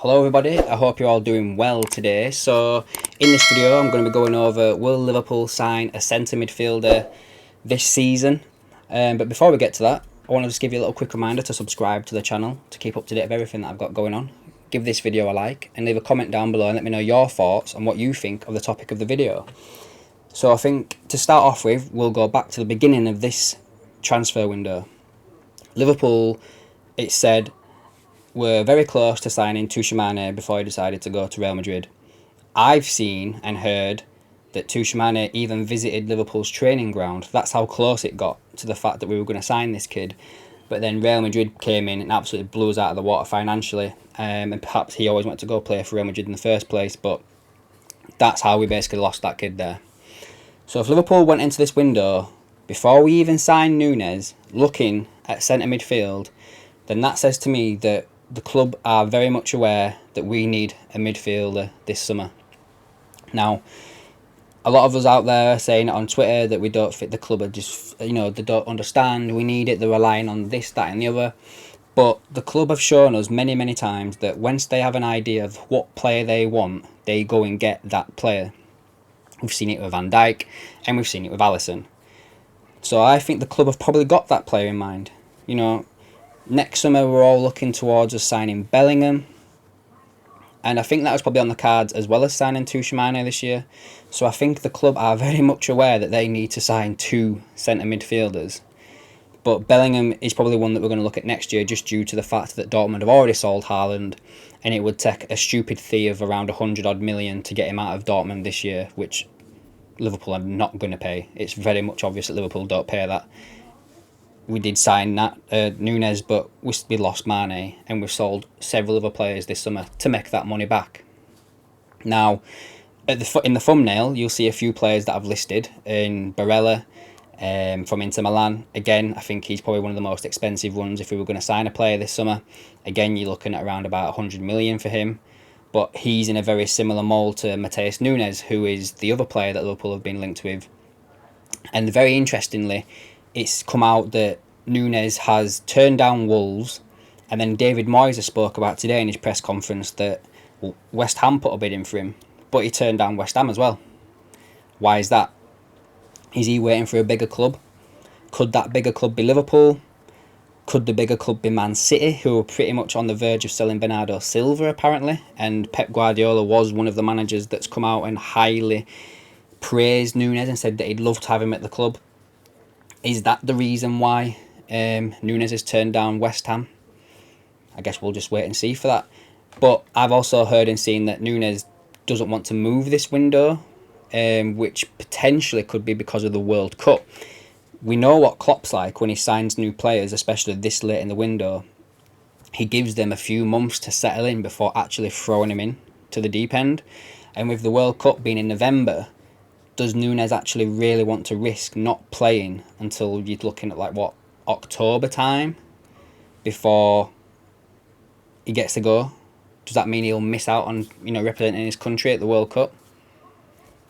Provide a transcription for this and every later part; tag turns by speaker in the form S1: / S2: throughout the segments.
S1: Hello everybody, I hope you're all doing well today. So in this video I'm going to be going over will Liverpool sign a centre midfielder this season. But before we get to that, I want to just give you a little quick reminder to subscribe to the channel to keep up to date with everything that I've got going on. Give this video a like and leave a comment down below and let me know your thoughts on what you think of the topic of the video. So I think to start off with, we'll go back to the beginning of this transfer window. Liverpool, it said, were very close to signing Tuchemane before he decided to go to Real Madrid. I've seen and heard that Tuchemane even visited Liverpool's training ground. That's how close it got to the fact that we were going to sign this kid. But then Real Madrid came in and absolutely blew us out of the water financially. And perhaps he always wanted to go play for Real Madrid in the first place. But that's how we basically lost that kid there. So if Liverpool went into this window before we even signed Núñez, looking at centre midfield, then that says to me that the club are very much aware that we need a midfielder this summer. Now, a lot of us out there are saying on Twitter that we don't fit the club, or just, they don't understand, we need it, they're relying on this, that and the other. But the club have shown us many, many times that once they have an idea of what player they want, they go and get that player. We've seen it with Van Dijk and we've seen it with Alisson. So I think the club have probably got that player in mind. Next summer we're all looking towards us signing Bellingham, and I think that was probably on the cards as well as signing Tuchemane this year. So I think the club are very much aware that they need to sign two centre midfielders. But Bellingham is probably one that we're going to look at next year, just due to the fact that Dortmund have already sold Haaland, and it would take a stupid fee of around 100 odd million to get him out of Dortmund this year, which Liverpool are not going to pay. It's very much obvious that Liverpool don't pay that. We did sign Núñez, but we lost Mane, and we've sold several other players this summer to make that money back. Now, in the thumbnail, you'll see a few players that I've listed. In Barella from Inter Milan. Again, I think he's probably one of the most expensive ones if we were going to sign a player this summer. Again, you're looking at around about 100 million for him. But he's in a very similar mould to Matheus Núñez, who is the other player that Liverpool have been linked with. And very interestingly, it's come out that Núñez has turned down Wolves, and then David Moyes spoke about today in his press conference that West Ham put a bid in for him, but he turned down West Ham as well. Why is that? Is he waiting for a bigger club? Could that bigger club be Liverpool? Could the bigger club be Man City, who are pretty much on the verge of selling Bernardo Silva apparently, and Pep Guardiola was one of the managers that's come out and highly praised Núñez and said that he'd love to have him at the club. Is that the reason why Núñez has turned down West Ham? I guess we'll just wait and see for that. But I've also heard and seen that Núñez doesn't want to move this window, which potentially could be because of the World Cup. We know what Klopp's like when he signs new players, especially this late in the window. He gives them a few months to settle in before actually throwing him in to the deep end. And with the World Cup being in November, does Núñez actually really want to risk not playing until you're looking at October time before he gets to go? Does that mean he'll miss out on representing his country at the World Cup?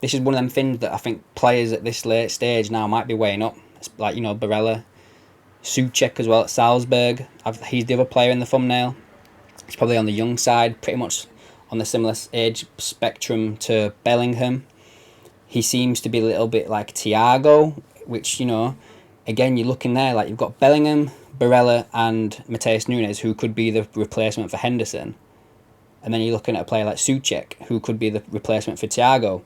S1: This is one of them things that I think players at this late stage now might be weighing up. It's like Barella, Souček as well at Salzburg. He's the other player in the thumbnail. He's probably on the young side, pretty much on the similar age spectrum to Bellingham. He seems to be a little bit like Thiago, which, again, you're looking there, you've got Bellingham, Barella and Matheus Núñez, who could be the replacement for Henderson. And then you're looking at a player like Souček, who could be the replacement for Thiago.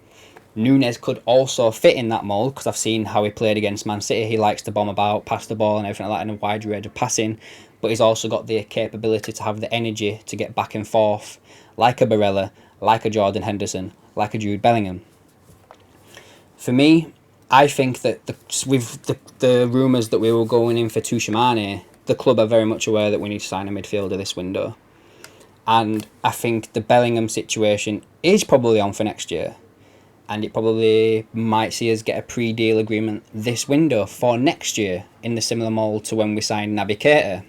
S1: Núñez could also fit in that mould, because I've seen how he played against Man City. He likes to bomb about, pass the ball and everything like that, in a wide range of passing. But he's also got the capability to have the energy to get back and forth, like a Barella, like a Jordan Henderson, like a Jude Bellingham. For me, I think that with the rumours that we were going in for Tuchemane, the club are very much aware that we need to sign a midfielder this window. And I think the Bellingham situation is probably on for next year. And it probably might see us get a pre-deal agreement this window for next year in the similar mould to when we signed Naby Keita.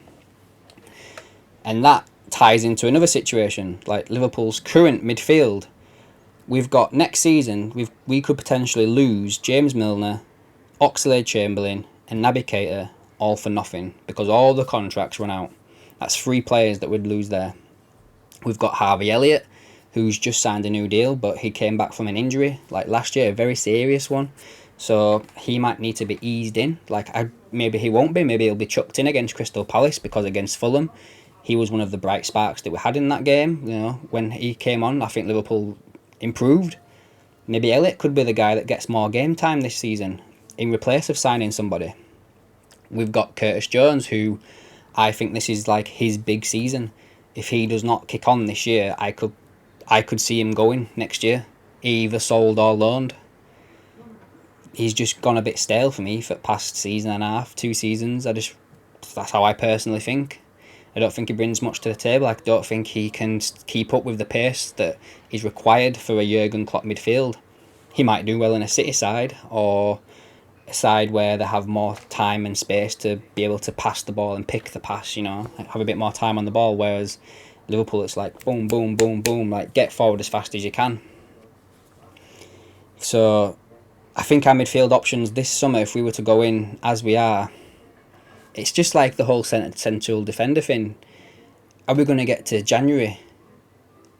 S1: And that ties into another situation, like Liverpool's current midfield. We've got next season, we could potentially lose James Milner, Oxlade-Chamberlain and Naby Keita all for nothing because all the contracts run out. That's 3 players that we'd lose there. We've got Harvey Elliott, who's just signed a new deal, but he came back from an injury like last year, a very serious one. So he might need to be eased in. Maybe he won't be. Maybe he'll be chucked in against Crystal Palace, because against Fulham, he was one of the bright sparks that we had in that game. You know, when he came on, I think Liverpool improved. Maybe Elliott could be the guy that gets more game time this season in replace of signing somebody. We've got Curtis Jones, who I think this is like his big season. If he does not kick on this year, I could see him going next year, either sold or loaned. He's just gone a bit stale for me for the past season and a half, 2 seasons. That's how I personally think. I don't think he brings much to the table. I don't think he can keep up with the pace that is required for a Jurgen Klopp midfield. He might do well in a City side, or a side where they have more time and space to be able to pass the ball and pick the pass, you know, have a bit more time on the ball, whereas Liverpool, it's like boom, boom, boom, boom, like get forward as fast as you can. So I think our midfield options this summer, if we were to go in as we are, it's just like the whole central defender thing. Are we going to get to January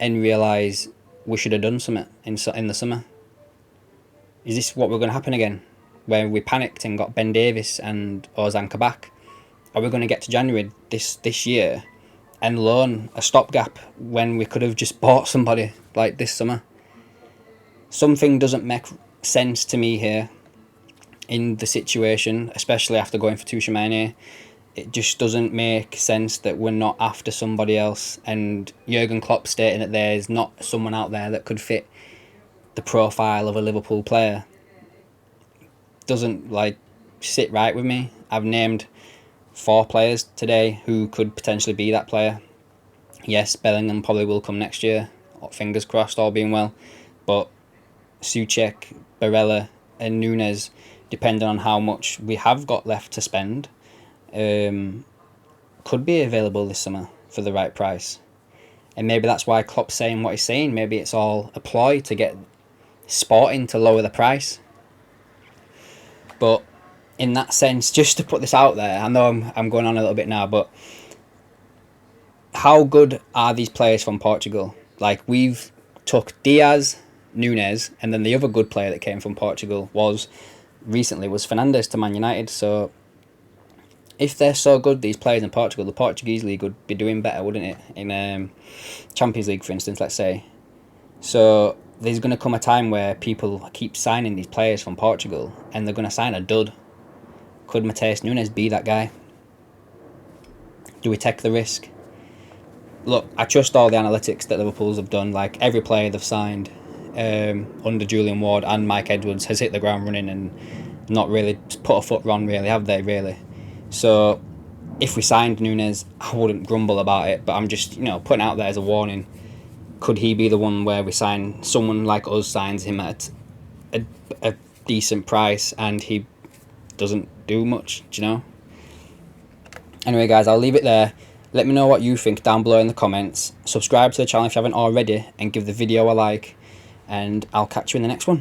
S1: and realise we should have done something in the summer? Is this what we're going to happen again, where we panicked and got Ben Davies and Ozan Kabak? Are we going to get to January this year and loan a stopgap when we could have just bought somebody like this summer? Something doesn't make sense to me here in the situation, especially after going for Tuchel. It just doesn't make sense that we're not after somebody else, and Jurgen Klopp stating that there's not someone out there that could fit the profile of a Liverpool player doesn't sit right with me. I've named 4 players today who could potentially be that player. Yes, Bellingham probably will come next year, fingers crossed, all being well, but Souček, Barella and Núñez, depending on how much we have got left to spend, could be available this summer for the right price. And maybe that's why Klopp's saying what he's saying. Maybe it's all a ploy to get Sporting to lower the price. But in that sense, just to put this out there, I know I'm going on a little bit now, but how good are these players from Portugal? Like, we've took Diaz, Núñez, and then the other good player that came from Portugal was Fernandes to Man United. So if they're so good, these players in Portugal, the Portuguese league would be doing better, wouldn't it? In Champions League, for instance, let's say. So there's going to come a time where people keep signing these players from Portugal and they're going to sign a dud. Could Matheus Nunes be that guy? Do we take the risk? Look, I trust all the analytics that Liverpool's have done. Like, every player they've signed under Julian Ward and Mike Edwards has hit the ground running and not really put a foot wrong, really, have they, really? So if we signed Nunes, I wouldn't grumble about it, but I'm just, putting out there as a warning. Could he be the one where we sign, someone like us signs him at a decent price and he doesn't do much, do you know? Anyway, guys, I'll leave it there. Let me know what you think down below in the comments. Subscribe to the channel if you haven't already and give the video a like. And I'll catch you in the next one.